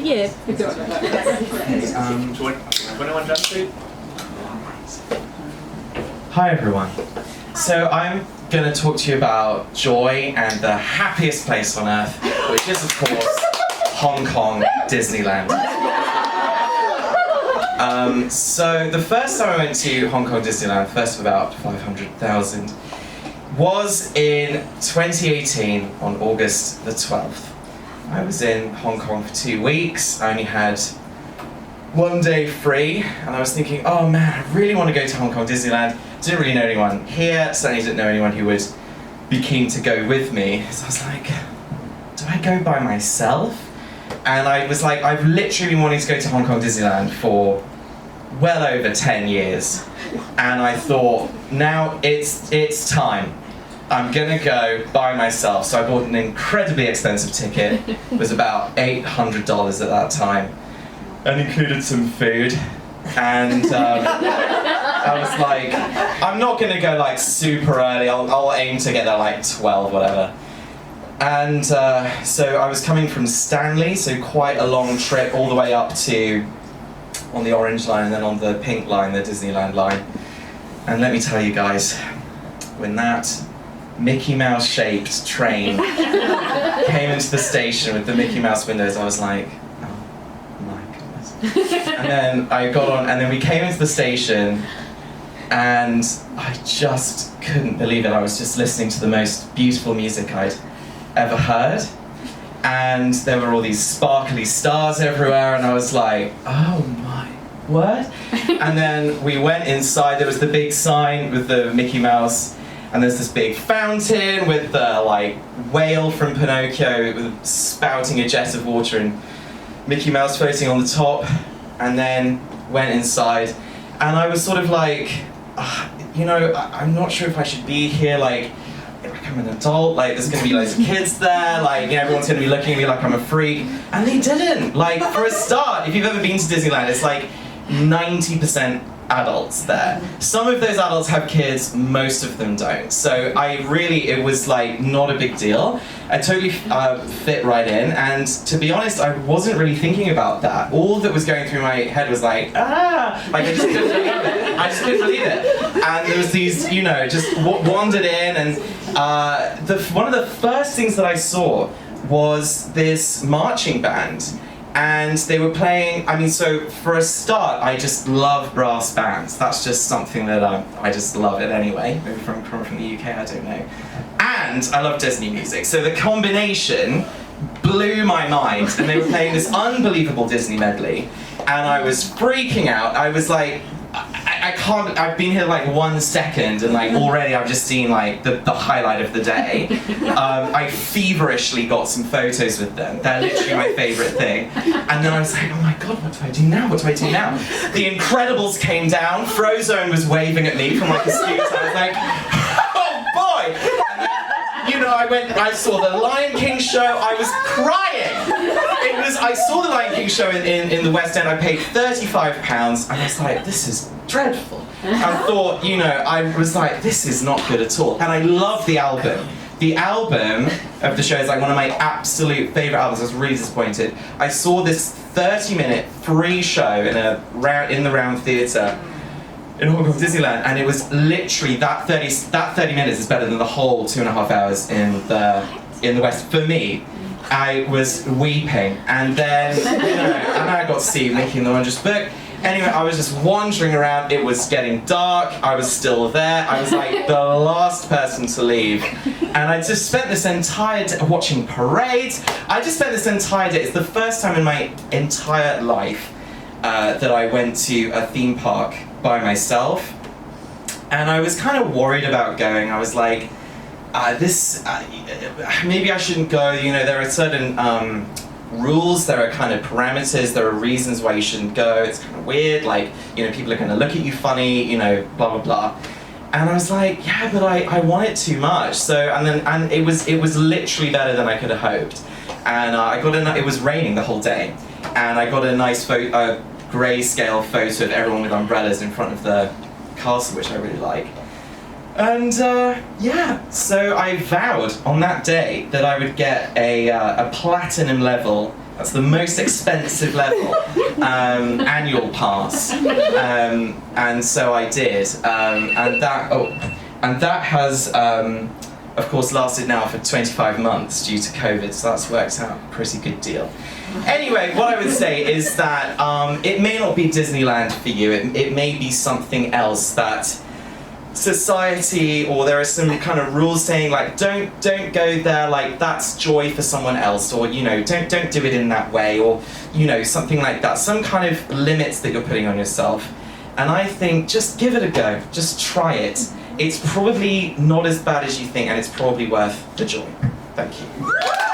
year. 21 Jump Street. Hi everyone. So I'm going to talk to you about joy and the happiest place on earth, which is of course Hong Kong Disneyland. So the first time I went to Hong Kong Disneyland, first of about 500,000, was in 2018 on August the 12th. I was in Hong Kong for 2 weeks. I only had 1 day free, and I was thinking, oh man, I really want to go to Hong Kong Disneyland. Didn't really know anyone here, certainly didn't know anyone who would be keen to go with me. So I was like, do I go by myself? And I was like, I've literally been wanting to go to Hong Kong Disneyland for well over 10 years. And I thought, now it's time. I'm gonna go by myself. So I bought an incredibly expensive ticket. It was about $800 at that time, and included some food. And I was like, I'm not gonna go like super early. I'll aim to get there like 12, whatever. And so I was coming from Stanley, so quite a long trip all the way up to on the orange line and then on the pink line, the Disneyland line. And let me tell you guys, when that Mickey Mouse shaped train came into the station with the Mickey Mouse windows, I was like, oh my goodness. And then I got on, and then we came into the station, and I just couldn't believe it. I was just listening to the most beautiful music I'd ever heard, and there were all these sparkly stars everywhere, and I was like, oh my word. And then we went inside. There was the big sign with the Mickey Mouse, and there's this big fountain with the like whale from Pinocchio spouting a jet of water and Mickey Mouse floating on the top. And then went inside, and I was sort of like, I'm not sure if I should be here, like I'm an adult, like there's gonna be loads of kids there, like everyone's gonna be looking at me like I'm a freak. And they didn't. Like, for a start, if you've ever been to Disneyland, it's like 90% adults there. Some of those adults have kids, most of them don't. So it was like not a big deal. I totally fit right in, and to be honest, I wasn't really thinking about that. All that was going through my head was like, like I just couldn't believe it. I just couldn't believe it. And there was these, just wandered in, and one of the first things that I saw was this marching band. And they were playing, so for a start, I just love brass bands. That's just something that I just love it anyway. Maybe from the UK, I don't know. And I love Disney music. So the combination blew my mind. And they were playing this unbelievable Disney medley. And I was freaking out. I was like, I've been here like 1 second, and like already I've just seen like the highlight of the day. I feverishly got some photos with them. They're literally my favorite thing. And then I was like, oh my god, what do I do now? What do I do now? The Incredibles came down. Frozone was waving at me from like a scooter. I was like, oh boy! And then, I saw the Lion King show. I was crying. I saw the Lion King show in the West End. I paid £35, and I was like, this is dreadful. I thought, I was like, this is not good at all. And I love the album. The album of the show is like one of my absolute favourite albums. I was really disappointed. I saw this 30-minute free show in the Round Theatre in Hong Kong Disneyland, and it was literally that 30 minutes is better than the whole 2.5 hours in the West for me. I was weeping, and then and I got to see Mickey and the Wondrous Book. Anyway, I was just wandering around. It was getting dark. I was still there. I was like the last person to leave, and I just spent this entire day watching parades. I just spent this entire day. It's the first time in my entire life that I went to a theme park by myself, and I was kind of worried about going. I was like, maybe I shouldn't go. There are certain rules, there are kind of parameters, there are reasons why you shouldn't go. It's kind of weird, like, people are going to look at you funny, blah blah blah. And I was like, yeah, but I want it too much. So and it was literally better than I could have hoped. And it was raining the whole day, and I got a nice grayscale photo of everyone with umbrellas in front of the castle, which I really like. And so I vowed on that day that I would get a platinum level That's the most expensive level, annual pass. And so I did, and that has, of course, lasted now for 25 months due to COVID, so that's worked out a pretty good deal. Anyway, what I would say is that it may not be Disneyland for you, it may be something else that society, or there are some kind of rules saying like don't go there, like that's joy for someone else, or you know, don't do it in that way, or you know, something like that, some kind of limits that you're putting on yourself. And I think just give it a go, just try it. It's probably not as bad as you think, and it's probably worth the joy. Thank you.